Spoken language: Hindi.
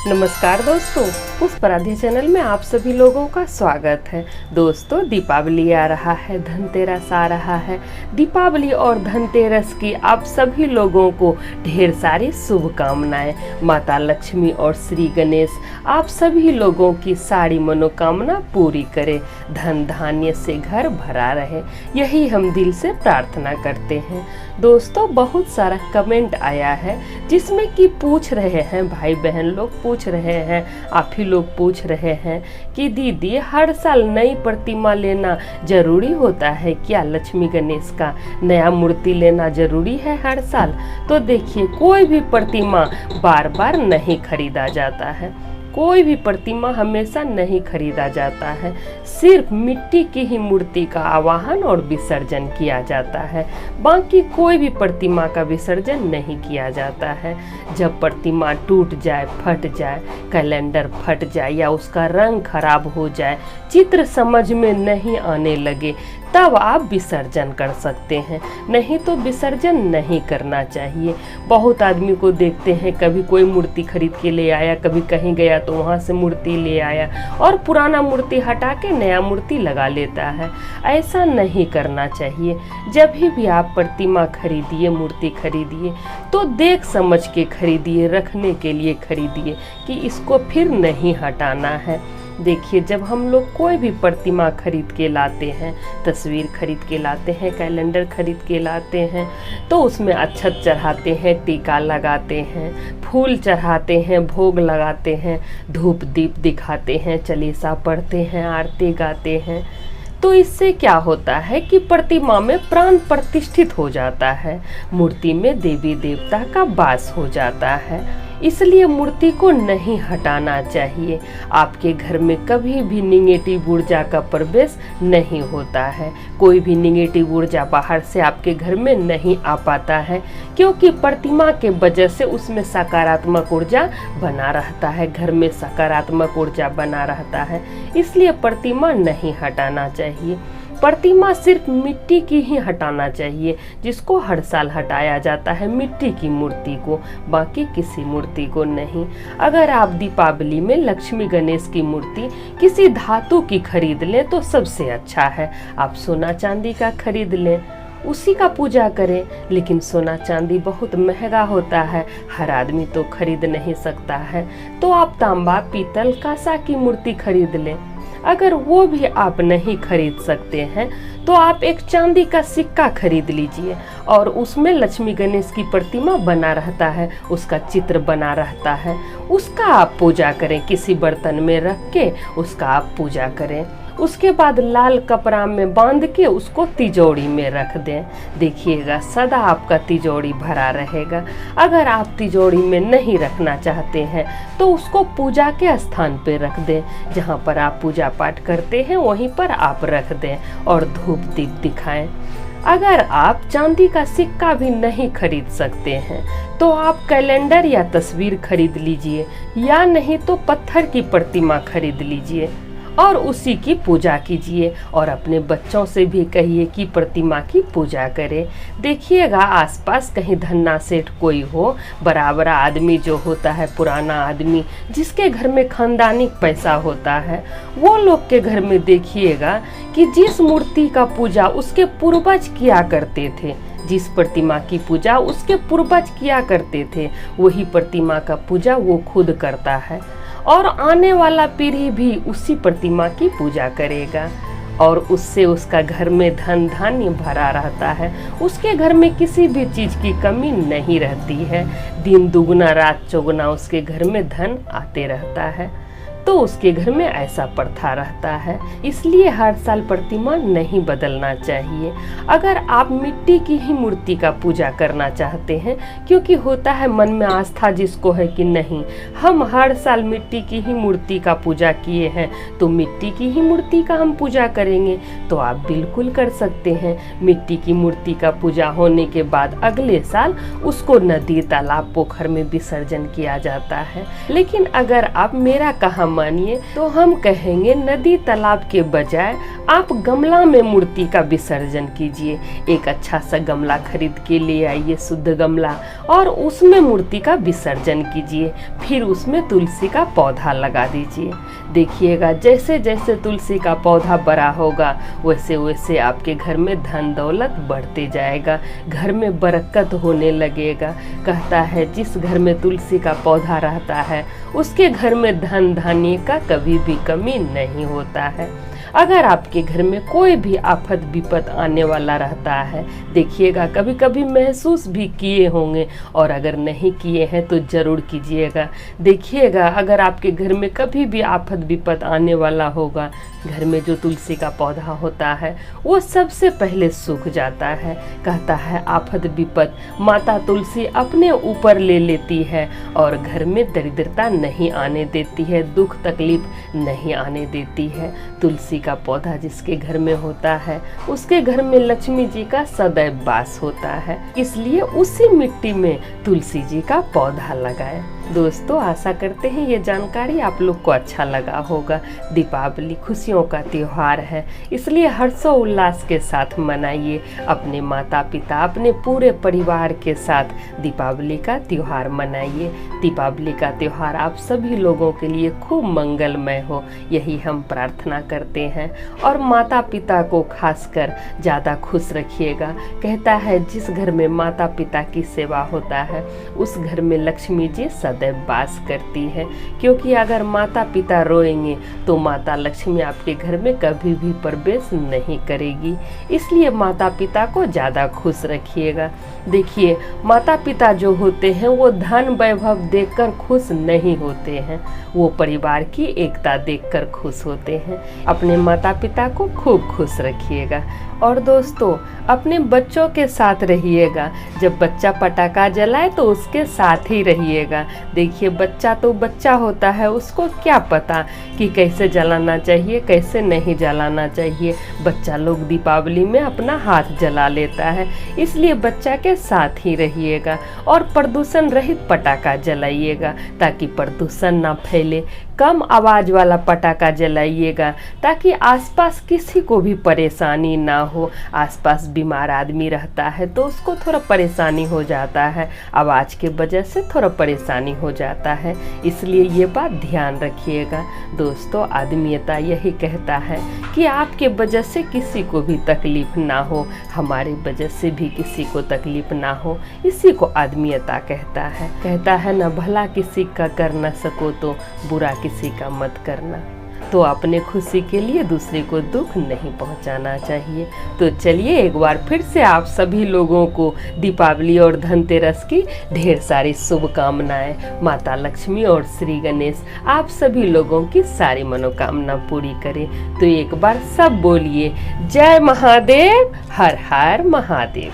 नमस्कार दोस्तों, पुष्पराध्या चैनल में आप सभी लोगों का स्वागत है। दोस्तों, दीपावली आ रहा है, धनतेरस आ रहा है। दीपावली और धनतेरस की आप सभी लोगों को ढेर सारी शुभकामनाएं। माता लक्ष्मी और श्री गणेश आप सभी लोगों की सारी मनोकामना पूरी करे, धन धान्य से घर भरा रहे, यही हम दिल से प्रार्थना करते हैं। दोस्तों, बहुत सारा कमेंट आया है जिसमें कि पूछ रहे हैं, भाई बहन लोग पूछ रहे हैं, आप ही लोग पूछ रहे हैं कि दीदी हर साल नई प्रतिमा लेना जरूरी होता है क्या? लक्ष्मी गणेश का नया मूर्ति लेना जरूरी है हर साल? तो देखिए, कोई भी प्रतिमा बार बार नहीं खरीदा जाता है, कोई भी प्रतिमा हमेशा नहीं खरीदा जाता है। सिर्फ मिट्टी की ही मूर्ति का आवाहन और विसर्जन किया जाता है, बाकी कोई भी प्रतिमा का विसर्जन नहीं किया जाता है। जब प्रतिमा टूट जाए, फट जाए, कैलेंडर फट जाए या उसका रंग खराब हो जाए, चित्र समझ में नहीं आने लगे, तब आप विसर्जन कर सकते हैं, नहीं तो विसर्जन नहीं करना चाहिए। बहुत आदमी को देखते हैं, कभी कोई मूर्ति खरीद के ले आया, कभी कहीं गया तो वहाँ से मूर्ति ले आया और पुराना मूर्ति हटा के नया मूर्ति लगा लेता है। ऐसा नहीं करना चाहिए। जब भी आप प्रतिमा खरीदिए, मूर्ति खरीदिए, तो देख समझ के खरीदिए, रखने के लिए खरीदिए कि इसको फिर नहीं हटाना है। देखिए, जब हम लोग कोई भी प्रतिमा खरीद के लाते हैं, तस्वीर खरीद के लाते हैं, कैलेंडर खरीद के लाते हैं, तो उसमें अक्षत चढ़ाते हैं, टीका लगाते हैं, फूल चढ़ाते हैं, भोग लगाते हैं, धूप दीप दिखाते हैं, चालीसा पढ़ते हैं, आरती गाते हैं। तो इससे क्या होता है कि प्रतिमा में प्राण प्रतिष्ठित हो जाता है, मूर्ति में देवी देवता का वास हो जाता है। इसलिए मूर्ति को नहीं हटाना चाहिए। आपके घर में कभी भी निगेटिव ऊर्जा का प्रवेश नहीं होता है, कोई भी निगेटिव ऊर्जा बाहर से आपके घर में नहीं आ पाता है, क्योंकि प्रतिमा के वजह से उसमें सकारात्मक ऊर्जा बना रहता है, घर में सकारात्मक ऊर्जा बना रहता है। इसलिए प्रतिमा नहीं हटाना चाहिए। प्रतिमा सिर्फ मिट्टी की ही हटाना चाहिए, जिसको हर साल हटाया जाता है, मिट्टी की मूर्ति को, बाकी किसी मूर्ति को नहीं। अगर आप दीपावली में लक्ष्मी गणेश की मूर्ति किसी धातु की खरीद लें तो सबसे अच्छा है। आप सोना चांदी का खरीद लें, उसी का पूजा करें, लेकिन सोना चांदी बहुत महंगा होता है, हर आदमी तो खरीद नहीं सकता है। तो आप तांबा पीतल कांसा की मूर्ति खरीद लें। अगर वो भी आप नहीं खरीद सकते हैं तो आप एक चांदी का सिक्का खरीद लीजिए और उसमें लक्ष्मी गणेश की प्रतिमा बना रहता है, उसका चित्र बना रहता है, उसका आप पूजा करें, किसी बर्तन में रख के उसका आप पूजा करें। उसके बाद लाल कपड़ा में बांध के उसको तिजोरी में रख दें। देखिएगा, सदा आपका तिजोरी भरा रहेगा। अगर आप तिजोरी में नहीं रखना चाहते हैं तो उसको पूजा के स्थान पे रख दें, जहाँ पर आप पूजा पाठ करते हैं वहीं पर आप रख दें और धूप दीप दिखाएं। अगर आप चांदी का सिक्का भी नहीं खरीद सकते हैं तो आप कैलेंडर या तस्वीर खरीद लीजिए, या नहीं तो पत्थर की प्रतिमा खरीद लीजिए और उसी की पूजा कीजिए और अपने बच्चों से भी कहिए कि प्रतिमा की पूजा करें। देखिएगा, आसपास कहीं धन्ना सेठ कोई हो, बराबर आदमी जो होता है, पुराना आदमी जिसके घर में खानदानी पैसा होता है, वो लोग के घर में देखिएगा कि जिस मूर्ति का पूजा उसके पूर्वज किया करते थे, जिस प्रतिमा की पूजा उसके पूर्वज किया करते थे, वही प्रतिमा का पूजा वो खुद करता है और आने वाला पीढ़ी भी उसी प्रतिमा की पूजा करेगा और उससे उसका घर में धन धान्य भरा रहता है। उसके घर में किसी भी चीज़ की कमी नहीं रहती है, दिन दुगना रात चौगुना उसके घर में धन आते रहता है। तो उसके घर में ऐसा प्रथा रहता है। इसलिए हर साल प्रतिमा नहीं बदलना चाहिए। अगर आप मिट्टी की ही मूर्ति का पूजा करना चाहते हैं, क्योंकि होता है मन में आस्था जिसको है कि नहीं, हम हर साल मिट्टी की ही मूर्ति का पूजा किए हैं तो मिट्टी की ही मूर्ति का हम पूजा करेंगे, तो आप बिल्कुल कर सकते हैं। मिट्टी की मूर्ति का पूजा होने के बाद अगले साल उसको नदी तालाब पोखर में विसर्जन किया जाता है। लेकिन अगर आप मेरा कहा मानिए तो हम कहेंगे नदी तालाब के बजाय आप गमला में मूर्ति का विसर्जन कीजिए। एक अच्छा सा गमला खरीद के ले आइए, शुद्ध गमला, और उसमें मूर्ति का विसर्जन कीजिए। फिर उसमें तुलसी का पौधा लगा दीजिए। देखिएगा जैसे जैसे तुलसी का पौधा बड़ा होगा वैसे वैसे आपके घर में धन दौलत बढ़ते जाएगा, घर में बरकत होने लगेगा। कहता है जिस घर में तुलसी का पौधा रहता है उसके घर में धन धान्य का कभी भी कमी नहीं होता है। अगर आपके घर में कोई भी आफत विपत आने वाला रहता है, देखिएगा कभी कभी महसूस भी किए होंगे, और अगर नहीं किए हैं तो जरूर कीजिएगा। देखिएगा अगर आपके घर में कभी भी आफत विपत आने वाला होगा, घर में जो तुलसी का पौधा होता है वो सबसे पहले सूख जाता है। कहता है आफत विपत माता तुलसी अपने ऊपर ले लेती है और घर में दरिद्रता नहीं आने देती है, दुख तकलीफ नहीं आने देती है। तुलसी का पौधा जिसके घर में होता है उसके घर में लक्ष्मी जी का सदैव वास होता है, इसलिए उसी मिट्टी में तुलसी जी का पौधा लगाएं। दोस्तों आशा करते हैं ये जानकारी आप लोग को अच्छा लगा होगा। दीपावली खुशियों का त्योहार है, इसलिए हर्षोल्लास के साथ मनाइए। अपने माता पिता अपने पूरे परिवार के साथ दीपावली का त्योहार मनाइए। दीपावली का त्योहार आप सभी लोगों के लिए खूब मंगलमय हो, यही हम प्रार्थना करते हैं। और माता पिता को खासकर ज़्यादा खुश रखिएगा। कहता है जिस घर में माता पिता की सेवा होता है उस घर में लक्ष्मी जी सदैव वास करती है, क्योंकि अगर माता पिता रोएंगे तो माता लक्ष्मी आपके घर में कभी भी प्रवेश नहीं करेगी। इसलिए माता पिता को ज़्यादा खुश रखिएगा। देखिए माता पिता जो होते हैं वो धन वैभव देखकर खुश नहीं होते हैं, वो परिवार की एकता देखकर खुश होते हैं। अपने माता पिता को खूब खुश रखिएगा। और दोस्तों अपने बच्चों के साथ रहिएगा। जब बच्चा पटाखा जलाए तो उसके साथ ही रहिएगा। देखिए बच्चा तो बच्चा होता है, उसको क्या पता कि कैसे जलाना चाहिए कैसे नहीं जलाना चाहिए। बच्चा लोग दीपावली में अपना हाथ जला लेता है, इसलिए बच्चा के साथ ही रहिएगा। और प्रदूषण रहित पटाखा जलाइएगा ताकि प्रदूषण ना फैले। कम आवाज़ वाला पटाखा जलाइएगा ताकि आसपास किसी को भी परेशानी ना हो। आसपास बीमार आदमी रहता है तो उसको थोड़ा परेशानी हो जाता है, आवाज़ के वजह से थोड़ा परेशानी हो जाता है, इसलिए ये बात ध्यान रखिएगा। दोस्तों आदमीयता यही कहता है कि आपके वजह से किसी को भी तकलीफ ना हो, हमारे वजह से भी किसी को तकलीफ ना हो, इसी को आदमीयता कहता है। कहता है न भला किसी का कर न सको तो बुरा किसी का मत करना। तो अपने खुशी के लिए दूसरे को दुख नहीं पहुंचाना चाहिए। तो चलिए एक बार फिर से आप सभी लोगों को दीपावली और धनतेरस की ढेर सारी शुभकामनाएं। माता लक्ष्मी और श्री गणेश आप सभी लोगों की सारी मनोकामना पूरी करें। तो एक बार सब बोलिए जय महादेव, हर हर महादेव।